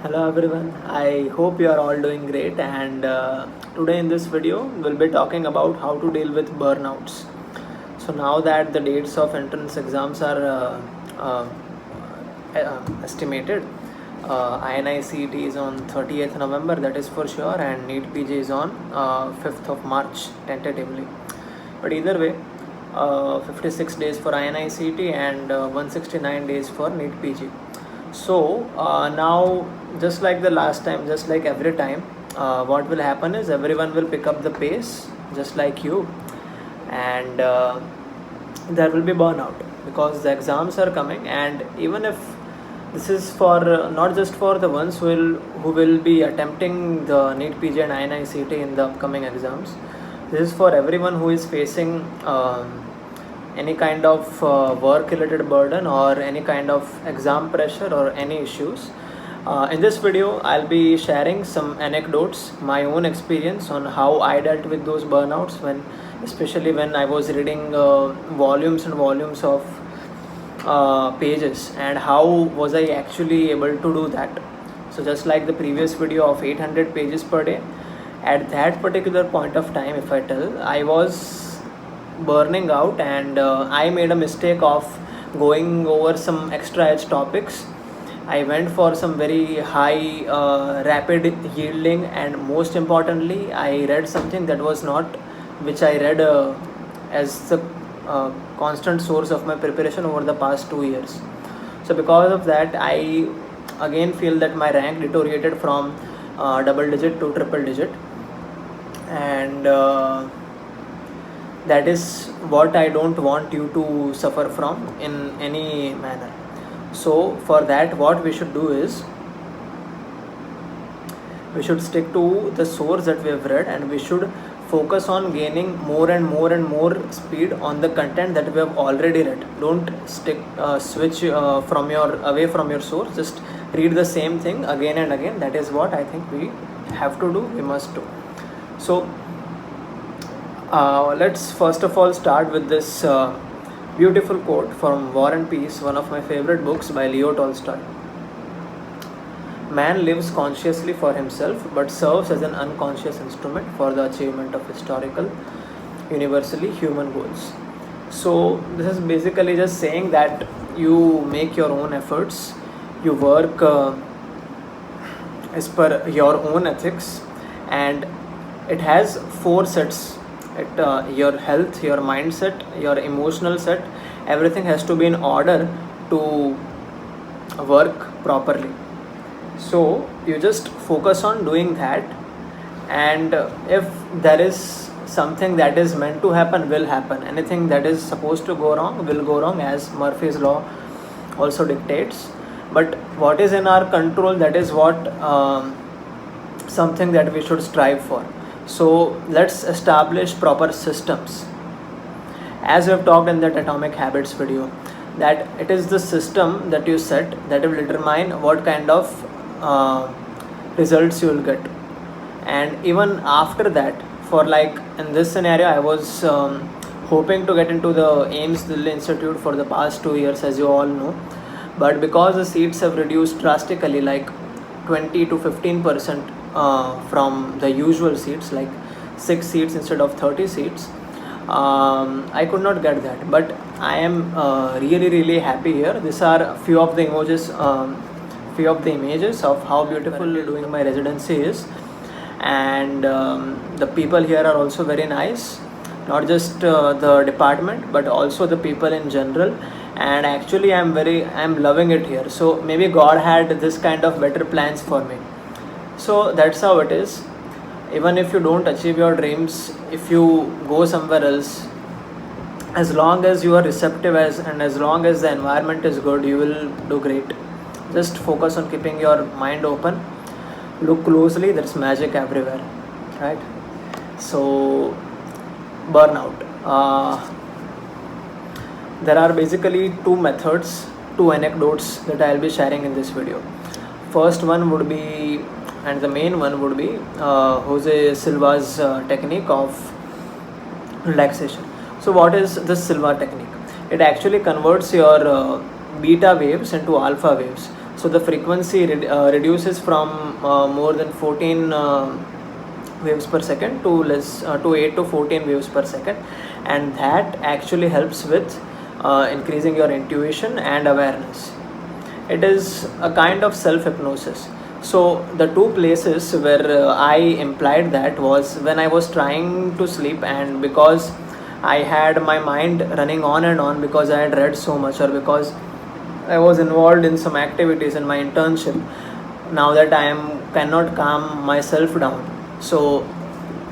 Hello everyone, I hope you are all doing great and today in this video we'll be talking about how to deal with burnouts. So now that the dates of entrance exams are estimated, INICET is on 30th November, that is for sure, and Neet PG is on 5th of March tentatively. But either way, 56 days for INICET and 169 days for Neet PG. So now, just like the last time, just like every time, what will happen is everyone will pick up the pace just like you, and there will be burnout because the exams are coming. And even if this is for not just for the ones who will be attempting the NEET PG and INICET in the upcoming exams, this is for everyone who is facing any kind of work related burden or any kind of exam pressure or any issues. In this video I'll be sharing some anecdotes, my own experience on how I dealt with those burnouts, especially when I was reading volumes and volumes of pages, and how was I actually able to do that. So just like the previous video of 800 pages per day, at that particular point of time, if I tell, I was burning out, and I made a mistake of going over some extra edge topics. I went for some very high rapid yielding, and most importantly I read something that was not, which I read as the constant source of my preparation over the past 2 years. So because of that, I again feel that my rank deteriorated from double digit to triple digit, and that is what I don't want you to suffer from in any manner. So for that, what we should do is we should stick to the source that we have read, and we should focus on gaining more and more and more speed on the content that we have already read. Don't switch away from your source. Just read the same thing again and again. That is what I think we have to do, we must do. So let's first of all start with this beautiful quote from War and Peace, one of my favorite books by Leo Tolstoy. Man lives consciously for himself but serves as an unconscious instrument for the achievement of historical, universally human goals. So this is basically just saying that you make your own efforts, you work as per your own ethics, and it has four sets. Your health, your mindset, your emotional set, everything has to be in order to work properly. So you just focus on doing that, and if there is something that is meant to happen, will happen. Anything that is supposed to go wrong will go wrong, as Murphy's law also dictates. But what is in our control, that is what something that we should strive for. So let's establish proper systems. As we have talked in that Atomic Habits video, that it is the system that you set that will determine what kind of results you will get. And even after that, for like in this scenario, I was hoping to get into the AIMS Delhi Institute for the past 2 years, as you all know. But because the seats have reduced drastically, like 20 to 15% from the usual seats, like 6 seats instead of 30 seats, I could not get that. But I am really happy here. These are few of the images of how beautiful doing my residency is, and the people here are also very nice, not just the department but also the people in general. And actually I'm loving it here. So maybe God had this kind of better plans for me. So that's how it is. Even if you don't achieve your dreams, if you go somewhere else, as long as you are receptive and as long as the environment is good, you will do great. Just focus on keeping your mind open, look closely, there's magic everywhere, right? So burnout, there are basically two methods, two anecdotes that I'll be sharing in this video. First one would be, and the main one would be Jose Silva's technique of relaxation. So what is this Silva technique? It actually converts your beta waves into alpha waves. So the frequency reduces from more than 14 waves per second to less to 8 to 14 waves per second, and that actually helps with increasing your intuition and awareness. It is a kind of self-hypnosis. So the two places where I implied that was when I was trying to sleep, and because I had my mind running on and on because I had read so much, or because I was involved in some activities in my internship. Now that I cannot calm myself down, so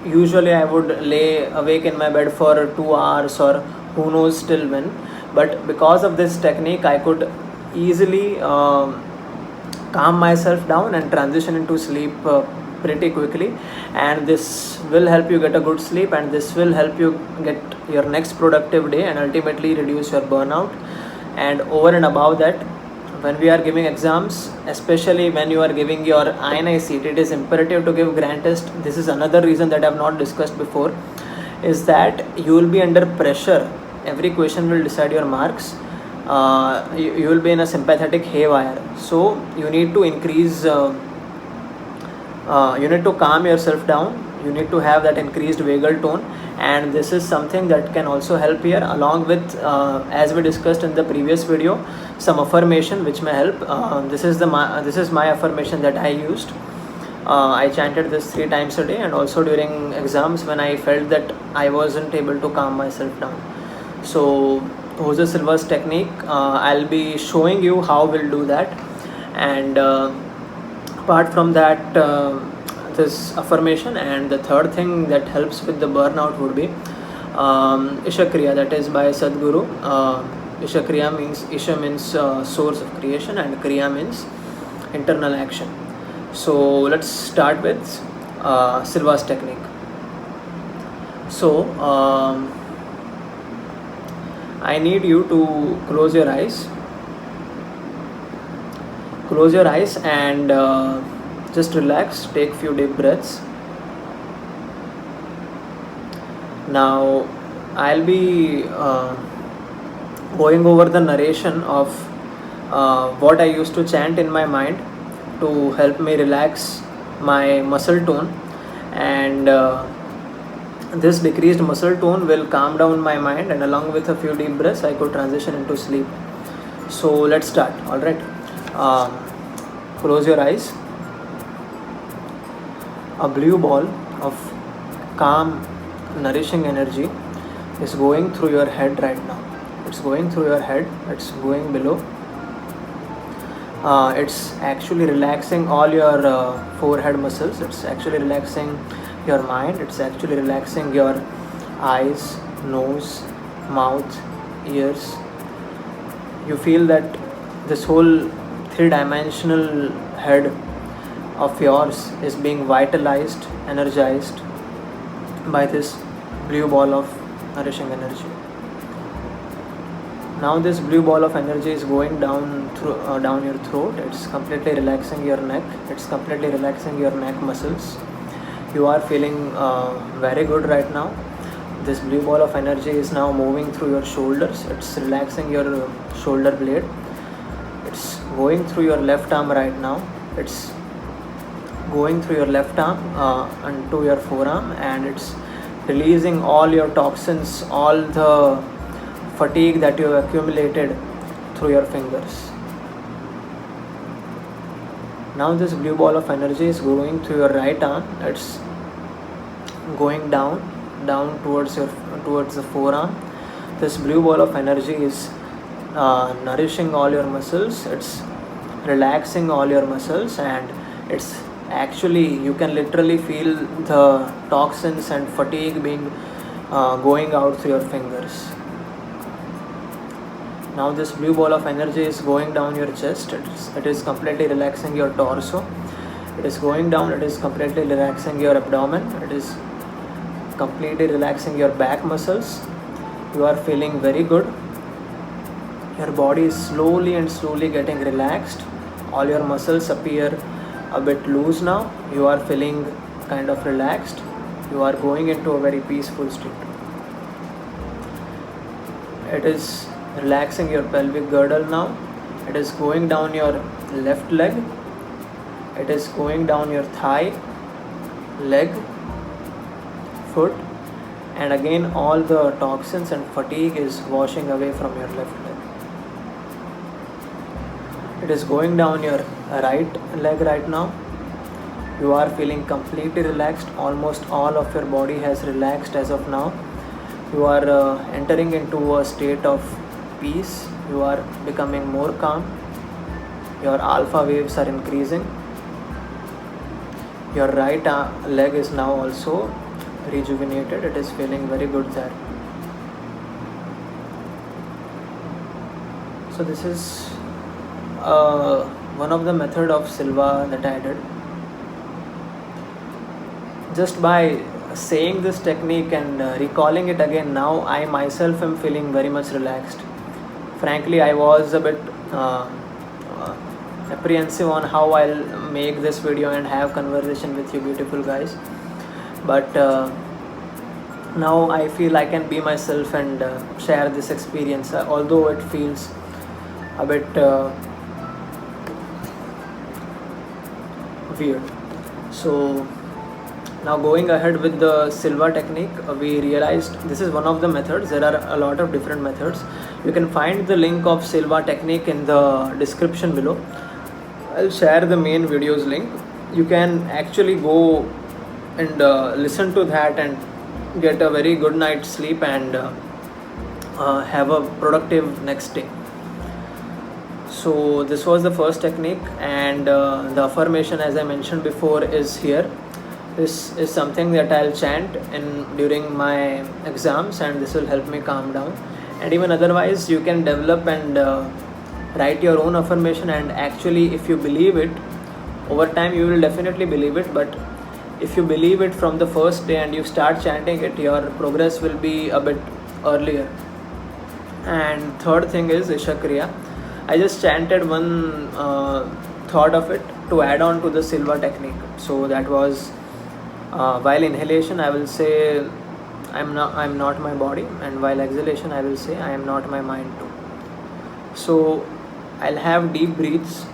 usually I would lay awake in my bed for 2 hours or who knows till when. But because of this technique, I could easily calm myself down and transition into sleep pretty quickly, and this will help you get a good sleep, and this will help you get your next productive day and ultimately reduce your burnout. And over and above that, when we are giving exams, especially when you are giving your INICET, it is imperative to give grand test. This is another reason that I have not discussed before, is that you will be under pressure. Every question will decide your marks. You will be in a sympathetic haywire, so you need to increase you need to calm yourself down. You need to have that increased vagal tone, and this is something that can also help here, along with as we discussed in the previous video, some affirmation which may help. This is my affirmation that I used. I chanted this 3 times a day, and also during exams when I felt that I wasn't able to calm myself down. So Jose Silva's technique, I'll be showing you how we'll do that. And apart from that, this affirmation, and the third thing that helps with the burnout would be IshaKriya, that is by Sadhguru. IshaKriya means, Isha means source of creation, and Kriya means internal action. So let's start with Silva's technique. So I need you to close your eyes. Close your eyes and just relax. Take few deep breaths. Now I'll be going over the narration of what I used to chant in my mind to help me relax my muscle tone, and this decreased muscle tone will calm down my mind, and along with a few deep breaths I could transition into sleep. So let's start. All right, close your eyes. A blue ball of calm, nourishing energy is going through your head right now. It's going through your head, it's going below. It's actually relaxing all your forehead muscles. It's actually relaxing your mind. It's actually relaxing your eyes, nose, mouth, ears. You feel that this whole 3-dimensional head of yours is being vitalized, energized by this blue ball of nourishing energy. Now this blue ball of energy is going down through down your throat. It's completely relaxing your neck. It's completely relaxing your neck muscles. You are feeling very good right now. This blue ball of energy is now moving through your shoulders. It's relaxing your shoulder blade. It's going through your left arm right now. It's going through your left arm onto your forearm, and it's releasing all your toxins, all the fatigue that you have accumulated through your fingers. Now this blue ball of energy is going through your right arm. It's going down towards the forearm. This blue ball of energy is nourishing all your muscles. It's relaxing all your muscles, and it's actually, you can literally feel the toxins and fatigue being going out through your fingers. Now this blue ball of energy is going down your chest. It is completely relaxing your torso. It is going down. It is completely relaxing your abdomen. It is completely relaxing your back muscles. You are feeling very good. Your body is slowly getting relaxed. All your muscles appear a bit loose now. You are feeling kind of relaxed. You are going into a very peaceful state. It is relaxing your pelvic girdle now. It is going down your left leg, it is going down your thigh, leg, foot, and again all the toxins and fatigue is washing away from your left leg. It is going down your right leg right now. You are feeling completely relaxed. Almost all of your body has relaxed as of now. You are entering into a state of peace. You are becoming more calm. Your alpha waves are increasing. Your right leg is now also rejuvenated. It is feeling very good there. So this is one of the method of SILVA that I did. Just by saying this technique and recalling it again, now I myself am feeling very much relaxed. Frankly, I was a bit apprehensive on how I'll make this video and have conversation with you beautiful guys, but now I feel I can be myself and share this experience, although it feels a bit weird. So now going ahead with the SILVA technique, we realized this is one of the methods. There are a lot of different methods. You can find the link of SILVA technique in the description below. I'll share the main videos link. You can actually go and listen to that and get a very good night's sleep and have a productive next day. So this was the first technique, and the affirmation, as I mentioned before, is here. This is something that I'll chant during my exams, and this will help me calm down. And even otherwise, you can develop and write your own affirmation, and actually if you believe it, over time you will definitely believe it. But if you believe it from the first day and you start chanting it, your progress will be a bit earlier. And third thing is IshaKriya. I just chanted one thought of it to add on to the SILVA technique. So that was while inhalation I will say I'm not my body, and while exhalation I will say I am not my mind too. So I'll have deep breaths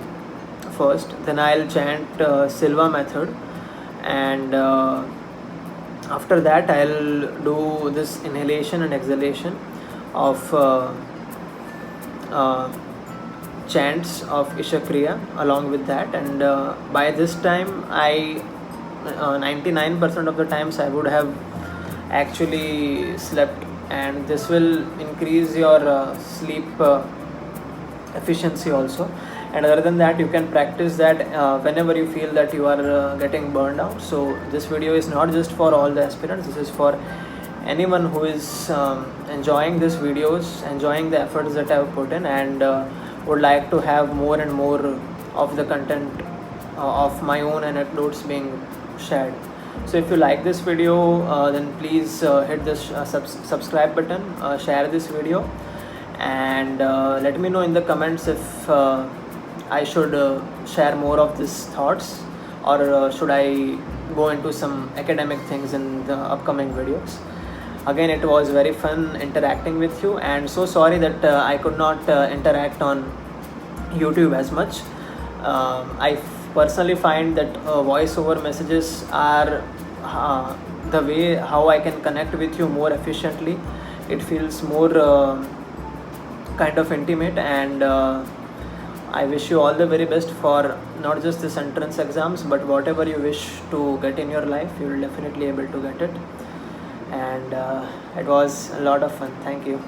first, then I'll chant SILVA method, and after that I'll do this inhalation and exhalation of chants of IshaKriya along with that. And by this time 99% of the times I would have actually slept, and this will increase your sleep efficiency also. And other than that, you can practice that whenever you feel that you are getting burned out. So this video is not just for all the aspirants, this is for anyone who is enjoying these videos, enjoying the efforts that I have put in, and would like to have more and more of the content of my own anecdotes being shared. So if you like this video, then please hit this subscribe button, share this video, and let me know in the comments if I should share more of these thoughts, or should I go into some academic things in the upcoming videos. Again, it was very fun interacting with you, and so sorry that I could not interact on YouTube as much. I personally find that voice-over messages are the way how I can connect with you more efficiently. It feels more kind of intimate, and I wish you all the very best for not just this entrance exams, but whatever you wish to get in your life, you will definitely able to get it. And it was a lot of fun. Thank you.